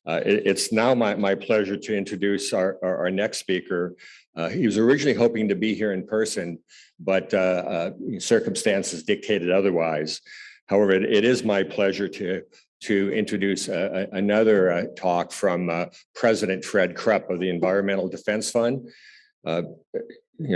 It's now my pleasure to introduce our next speaker. He was originally hoping to be here in person, but circumstances dictated otherwise. However, it is my pleasure to introduce another talk from President Fred Krupp of the Environmental Defense Fund.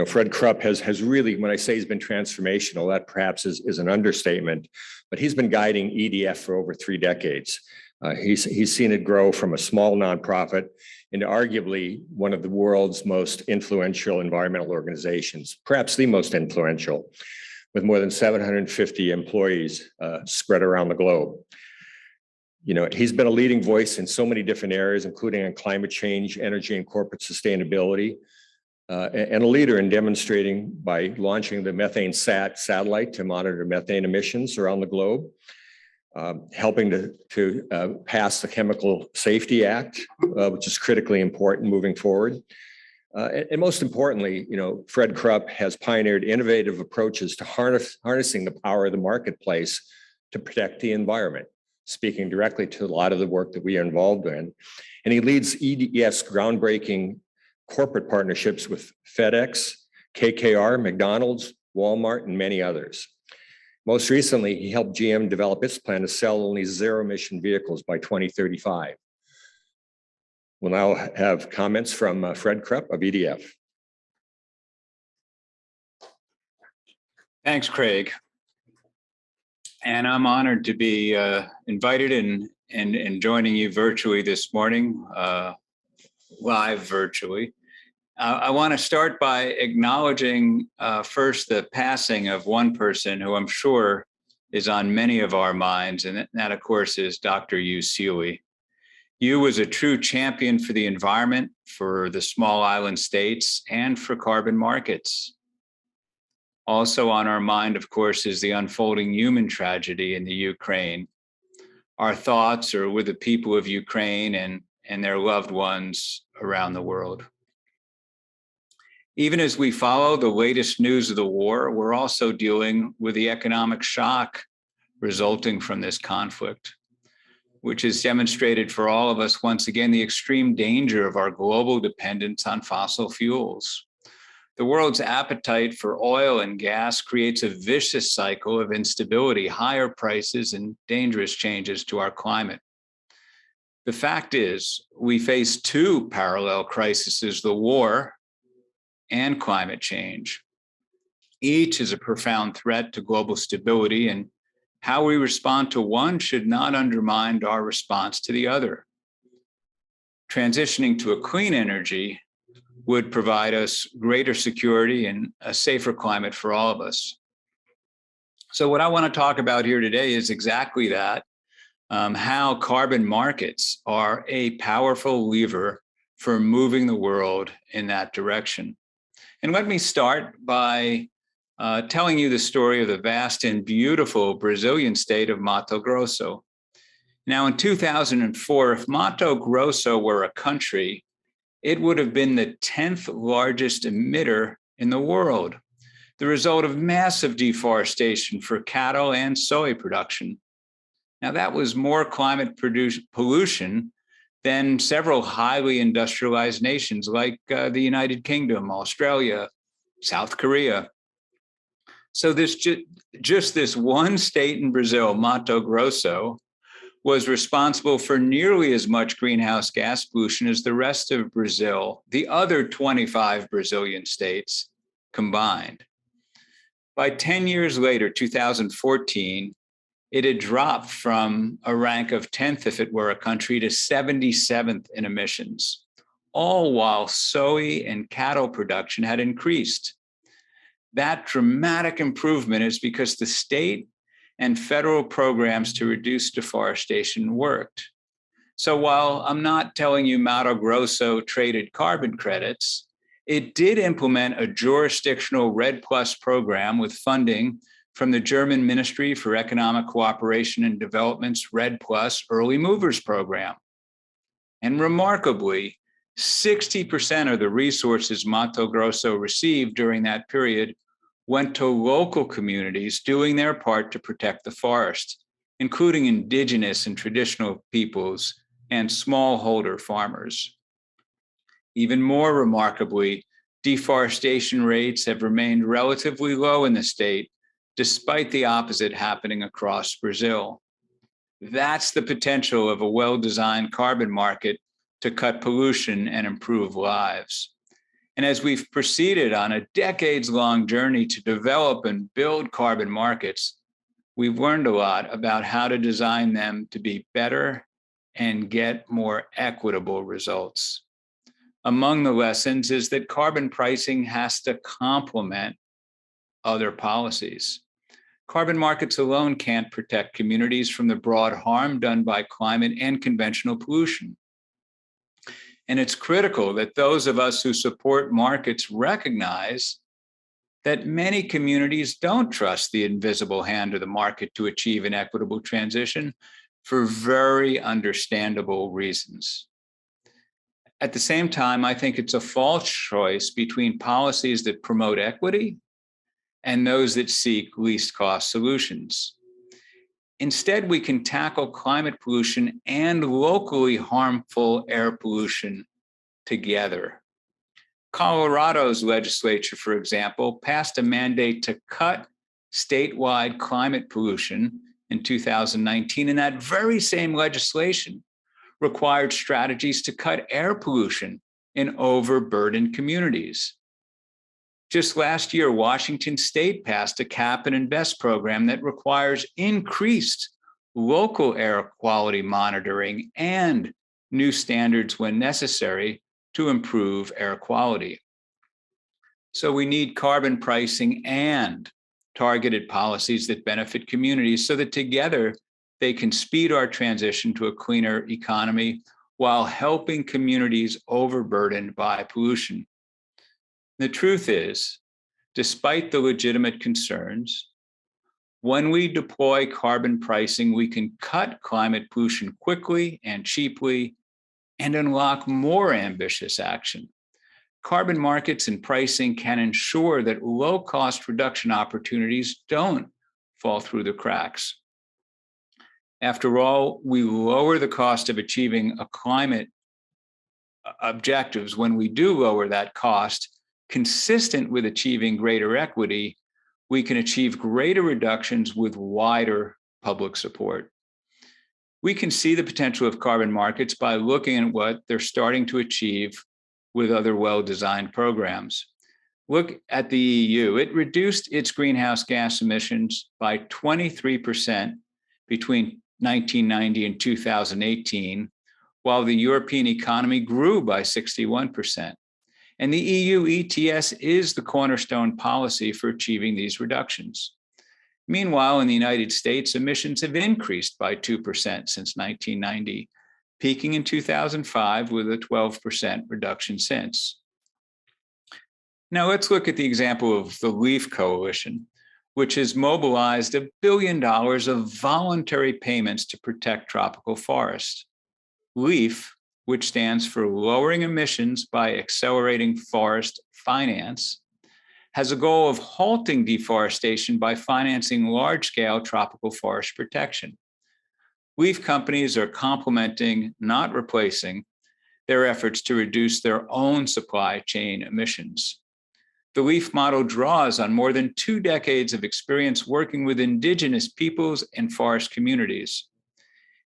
Fred Krupp has really, when I say he's been transformational, that perhaps is an understatement, but he's been guiding EDF for over 3 decades. He's seen it grow from a small nonprofit into arguably one of the world's most influential environmental organizations, perhaps the most influential, with more than 750 employees spread around the globe. He's been a leading voice in so many different areas, including on climate change, energy, and corporate sustainability, and a leader in demonstrating by launching the methane satellite to monitor methane emissions around the globe, helping to pass the Chemical Safety Act, which is critically important moving forward. And most importantly, Fred Krupp has pioneered innovative approaches to harnessing the power of the marketplace to protect the environment, speaking directly to a lot of the work that we are involved in. And he leads EDF's groundbreaking corporate partnerships with FedEx, KKR, McDonald's, Walmart, and many others. Most recently, he helped GM develop its plan to sell only zero-emission vehicles by 2035. We'll now have comments from Fred Krupp of EDF. Thanks, Craig. And I'm honored to be invited and joining you virtually this morning, live virtually. I want to start by acknowledging first the passing of one person who I'm sure is on many of our minds, and that of course is Dr. Hugh Seeley. Hugh was a true champion for the environment, for the small island states, and for carbon markets. Also on our mind, of course, is the unfolding human tragedy in the Ukraine. Our thoughts are with the people of Ukraine and their loved ones around the world. Even as we follow the latest news of the war, we're also dealing with the economic shock resulting from this conflict, which has demonstrated for all of us, once again, the extreme danger of our global dependence on fossil fuels. The world's appetite for oil and gas creates a vicious cycle of instability, higher prices, and dangerous changes to our climate. The fact is, we face 2 parallel crises, the war and climate change. Each is a profound threat to global stability, and how we respond to one should not undermine our response to the other. Transitioning to a clean energy would provide us greater security and a safer climate for all of us. So what I want to talk about here today is exactly that, how carbon markets are a powerful lever for moving the world in that direction. And let me start by telling you the story of the vast and beautiful Brazilian state of Mato Grosso. Now, in 2004, if Mato Grosso were a country, it would have been the 10th largest emitter in the world, the result of massive deforestation for cattle and soy production. Now, that was more climate pollution than several highly industrialized nations like the United Kingdom, Australia, South Korea. So just this one state in Brazil, Mato Grosso, was responsible for nearly as much greenhouse gas pollution as the rest of Brazil, the other 25 Brazilian states combined. By 10 years later, 2014, it had dropped from a rank of 10th if it were a country to 77th in emissions, all while soy and cattle production had increased. That dramatic improvement is because the state and federal programs to reduce deforestation worked. So while I'm not telling you Mato Grosso traded carbon credits, it did implement a jurisdictional REDD+ program with funding from the German Ministry for Economic Cooperation and Development's REDD+ Early Movers Program. And remarkably, 60% of the resources Mato Grosso received during that period went to local communities doing their part to protect the forest, including indigenous and traditional peoples and smallholder farmers. Even more remarkably, deforestation rates have remained relatively low in the state, despite the opposite happening across Brazil. That's the potential of a well-designed carbon market to cut pollution and improve lives. And as we've proceeded on a decades-long journey to develop and build carbon markets, we've learned a lot about how to design them to be better and get more equitable results. Among the lessons is that carbon pricing has to complement other policies. Carbon markets alone can't protect communities from the broad harm done by climate and conventional pollution. And it's critical that those of us who support markets recognize that many communities don't trust the invisible hand of the market to achieve an equitable transition for very understandable reasons. At the same time, I think it's a false choice between policies that promote equity and those that seek least cost solutions. Instead, we can tackle climate pollution and locally harmful air pollution together. Colorado's legislature, for example, passed a mandate to cut statewide climate pollution in 2019, and that very same legislation required strategies to cut air pollution in overburdened communities. Just last year, Washington State passed a cap and invest program that requires increased local air quality monitoring and new standards when necessary to improve air quality. So we need carbon pricing and targeted policies that benefit communities so that together they can speed our transition to a cleaner economy while helping communities overburdened by pollution. The truth is, despite the legitimate concerns, when we deploy carbon pricing, we can cut climate pollution quickly and cheaply and unlock more ambitious action. Carbon markets and pricing can ensure that low-cost reduction opportunities don't fall through the cracks. After all, we lower the cost of achieving a climate objectives. When we do lower that cost, consistent with achieving greater equity, we can achieve greater reductions with wider public support. We can see the potential of carbon markets by looking at what they're starting to achieve with other well-designed programs. Look at the EU. It reduced its greenhouse gas emissions by 23% between 1990 and 2018, while the European economy grew by 61%. And the EU ETS is the cornerstone policy for achieving these reductions. Meanwhile, in the United States, emissions have increased by 2% since 1990, peaking in 2005 with a 12% reduction since. Now let's look at the example of the LEAF Coalition, which has mobilized $1 billion of voluntary payments to protect tropical forests. LEAF, which stands for Lowering Emissions by Accelerating Forest Finance, has a goal of halting deforestation by financing large-scale tropical forest protection. LEAF companies are complementing, not replacing, their efforts to reduce their own supply chain emissions. The LEAF model draws on more than 2 decades of experience working with indigenous peoples and forest communities.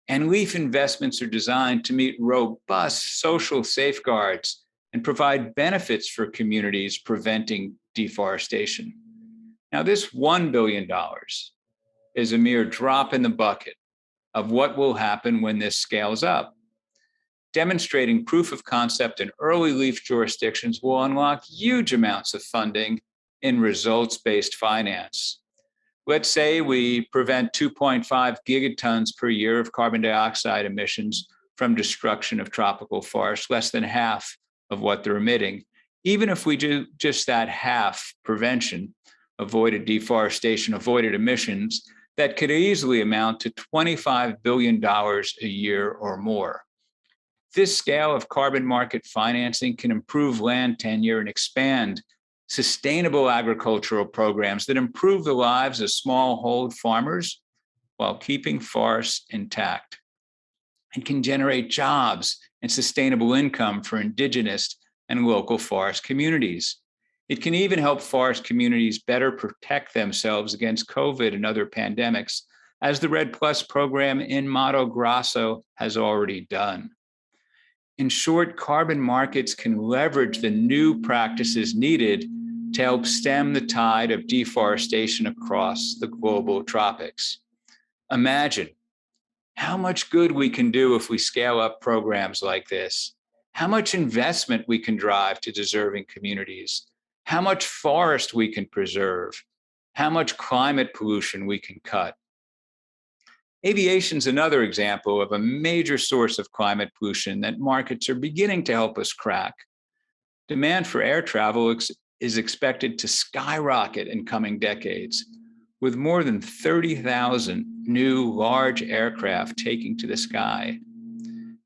And LEAF investments are designed to meet robust social safeguards and provide benefits for communities preventing deforestation. Now, this $1 billion is a mere drop in the bucket of what will happen when this scales up. Demonstrating proof of concept in early LEAF jurisdictions will unlock huge amounts of funding in results-based finance. Let's say we prevent 2.5 gigatons per year of carbon dioxide emissions from destruction of tropical forests, less than half of what they're emitting. Even if we do just that half prevention, avoided deforestation, avoided emissions, that could easily amount to $25 billion a year or more. This scale of carbon market financing can improve land tenure and expand sustainable agricultural programs that improve the lives of smallholder farmers while keeping forests intact. and can generate jobs and sustainable income for indigenous and local forest communities. It can even help forest communities better protect themselves against COVID and other pandemics, as the Red Plus program in Mato Grosso has already done. In short, carbon markets can leverage the new practices needed to help stem the tide of deforestation across the global tropics. Imagine how much good we can do if we scale up programs like this, how much investment we can drive to deserving communities, how much forest we can preserve, how much climate pollution we can cut. Aviation is another example of a major source of climate pollution that markets are beginning to help us crack. Demand for air travel is expected to skyrocket in coming decades, with more than 30,000 new large aircraft taking to the sky.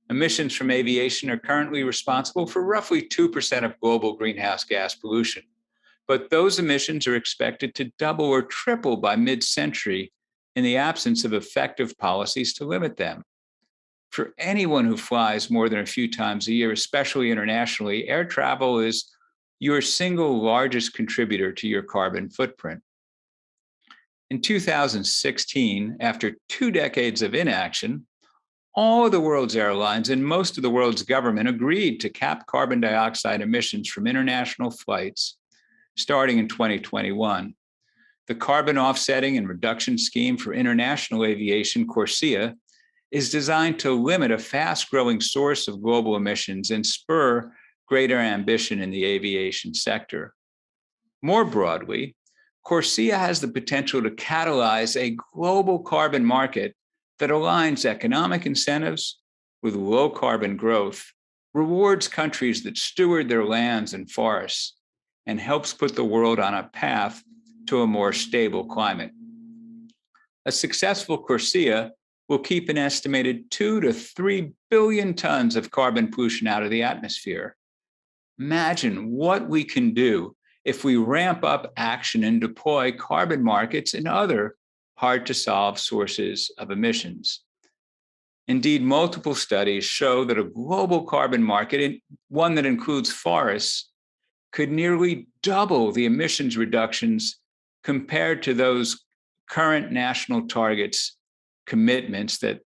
Emissions from aviation are currently responsible for roughly 2% of global greenhouse gas pollution, but those emissions are expected to double or triple by mid-century in the absence of effective policies to limit them. For anyone who flies more than a few times a year, especially internationally, air travel is your single largest contributor to your carbon footprint. In 2016, after 2 decades of inaction, all of the world's airlines and most of the world's government agreed to cap carbon dioxide emissions from international flights starting in 2021. The Carbon Offsetting and Reduction Scheme for International Aviation, CORSIA, is designed to limit a fast-growing source of global emissions and spur greater ambition in the aviation sector. More broadly, CORSIA has the potential to catalyze a global carbon market that aligns economic incentives with low carbon growth, rewards countries that steward their lands and forests, and helps put the world on a path to a more stable climate. A successful CORSIA will keep an estimated 2 to 3 billion tons of carbon pollution out of the atmosphere. Imagine what we can do if we ramp up action and deploy carbon markets and other hard-to-solve sources of emissions. Indeed, multiple studies show that a global carbon market, one that includes forests, could nearly double the emissions reductions compared to those current national targets, commitments that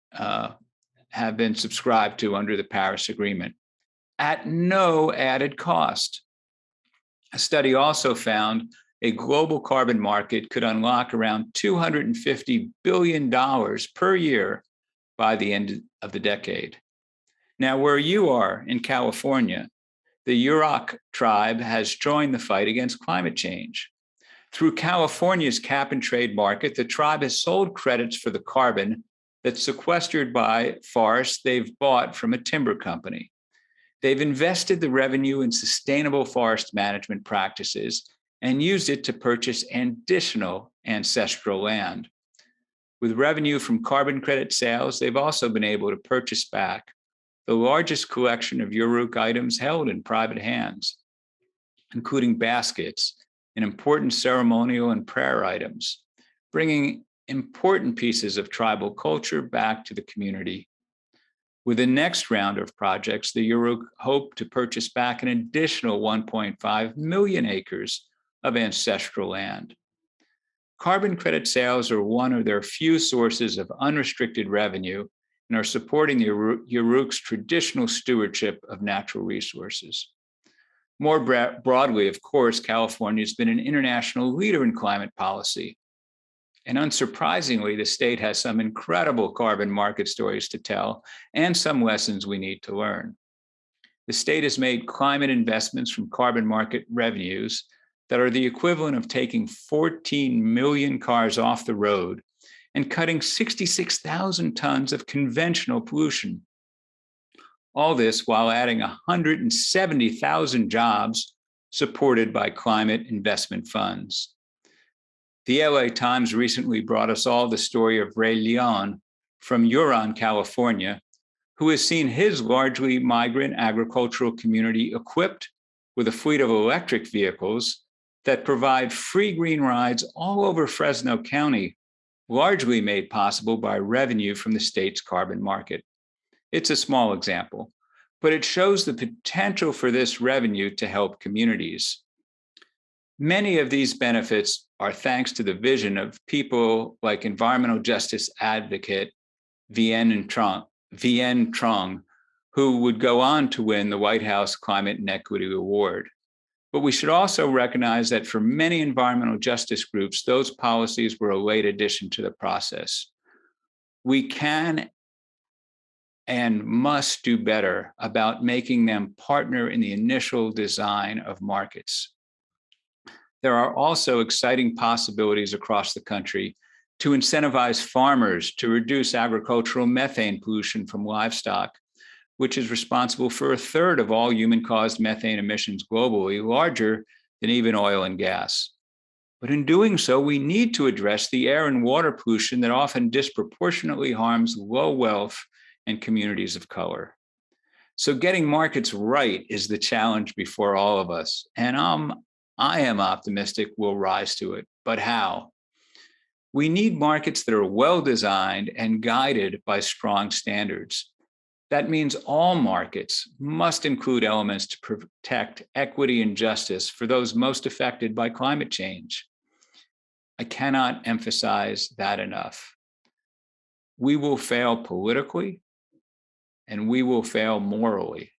have been subscribed to under the Paris Agreement, at no added cost. A study also found a global carbon market could unlock around $250 billion per year by the end of the decade. Now, where you are in California, the Yurok tribe has joined the fight against climate change. Through California's cap and trade market, the tribe has sold credits for the carbon that's sequestered by forests they've bought from a timber company. They've invested the revenue in sustainable forest management practices and used it to purchase additional ancestral land. With revenue from carbon credit sales, they've also been able to purchase back the largest collection of Yurok items held in private hands, including baskets and important ceremonial and prayer items, bringing important pieces of tribal culture back to the community. With the next round of projects, the Yurok hope to purchase back an additional 1.5 million acres of ancestral land. Carbon credit sales are one of their few sources of unrestricted revenue and are supporting the Yurok's traditional stewardship of natural resources. More broadly, of course, California has been an international leader in climate policy. And unsurprisingly, the state has some incredible carbon market stories to tell and some lessons we need to learn. The state has made climate investments from carbon market revenues that are the equivalent of taking 14 million cars off the road and cutting 66,000 tons of conventional pollution. All this while adding 170,000 jobs supported by climate investment funds. The LA Times recently brought us all the story of Ray Leon from Huron, California, who has seen his largely migrant agricultural community equipped with a fleet of electric vehicles that provide free green rides all over Fresno County, largely made possible by revenue from the state's carbon market. It's a small example, but it shows the potential for this revenue to help communities. Many of these benefits are thanks to the vision of people like environmental justice advocate Vien Trong, who would go on to win the White House Climate and Equity Award. But we should also recognize that for many environmental justice groups, those policies were a late addition to the process. We can and must do better about making them partner in the initial design of markets. There are also exciting possibilities across the country to incentivize farmers to reduce agricultural methane pollution from livestock, which is responsible for a third of all human-caused methane emissions globally, larger than even oil and gas. But in doing so, we need to address the air and water pollution that often disproportionately harms low wealth and communities of color. So getting markets right is the challenge before all of us. And I am optimistic we'll rise to it. But how? We need markets that are well-designed and guided by strong standards. That means all markets must include elements to protect equity and justice for those most affected by climate change. I cannot emphasize that enough. We will fail politically, and we will fail morally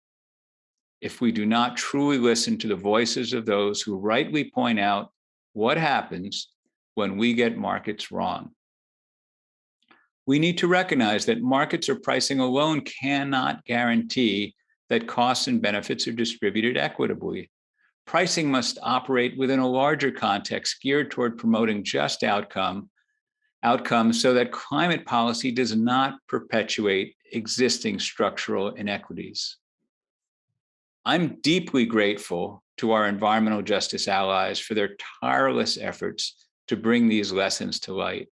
if we do not truly listen to the voices of those who rightly point out what happens when we get markets wrong. We need to recognize that markets or pricing alone cannot guarantee that costs and benefits are distributed equitably. Pricing must operate within a larger context geared toward promoting just outcomes so that climate policy does not perpetuate existing structural inequities. I'm deeply grateful to our environmental justice allies for their tireless efforts to bring these lessons to light.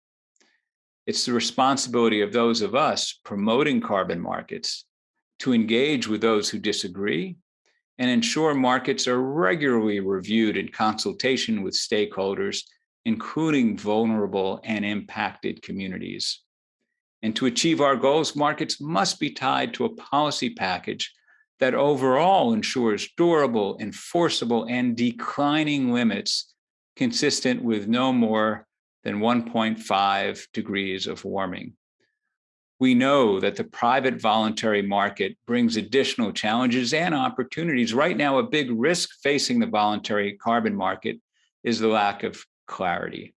It's the responsibility of those of us promoting carbon markets to engage with those who disagree and ensure markets are regularly reviewed in consultation with stakeholders, including vulnerable and impacted communities. And to achieve our goals, markets must be tied to a policy package that overall ensures durable, enforceable, and declining limits consistent with no more than 1.5 degrees of warming. We know that the private voluntary market brings additional challenges and opportunities. Right now, a big risk facing the voluntary carbon market is the lack of clarity.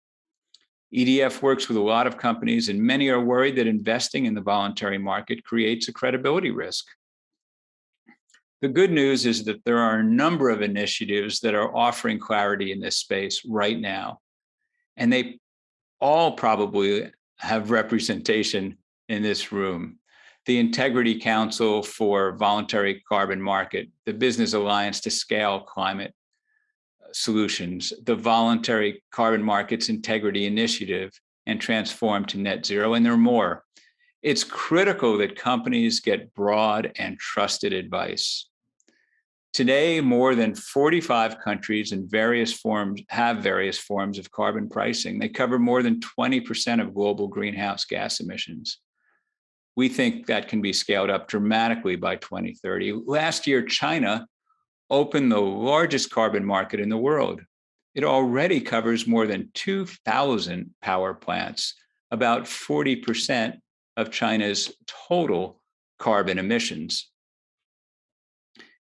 EDF works with a lot of companies, and many are worried that investing in the voluntary market creates a credibility risk. The good news is that there are a number of initiatives that are offering clarity in this space right now, and they all probably have representation in this room. The Integrity Council for Voluntary Carbon Market, the Business Alliance to Scale Climate Solutions, the Voluntary Carbon Markets Integrity Initiative, and Transform to Net Zero, and there are more. It's critical that companies get broad and trusted advice. Today, more than 45 countries in have various forms of carbon pricing. They cover more than 20% of global greenhouse gas emissions. We think that can be scaled up dramatically by 2030. Last year, China opened the largest carbon market in the world. It already covers more than 2,000 power plants, about 40% of China's total carbon emissions.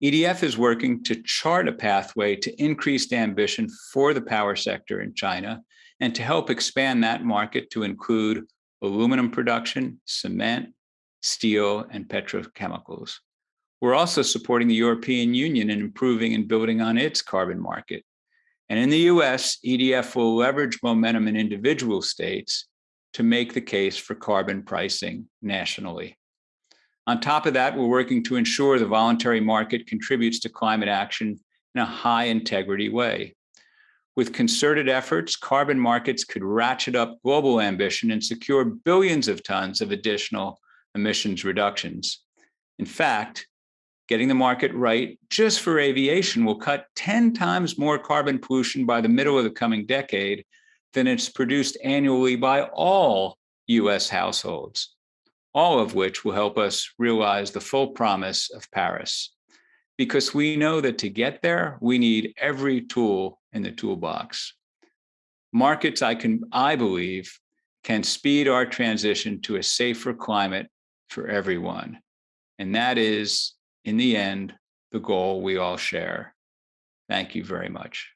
EDF is working to chart a pathway to increased ambition for the power sector in China and to help expand that market to include aluminum production, cement, steel, and petrochemicals. We're also supporting the European Union in improving and building on its carbon market. And in the US, EDF will leverage momentum in individual states to make the case for carbon pricing nationally. On top of that, we're working to ensure the voluntary market contributes to climate action in a high integrity way. With concerted efforts, carbon markets could ratchet up global ambition and secure billions of tons of additional emissions reductions. In fact, getting the market right just for aviation will cut 10 times more carbon pollution by the middle of the coming decade than it's produced annually by all US households. all of which will help us realize the full promise of Paris. Because we know that to get there, we need every tool in the toolbox. Markets, I believe, can speed our transition to a safer climate for everyone. And that is, in the end, the goal we all share. Thank you very much.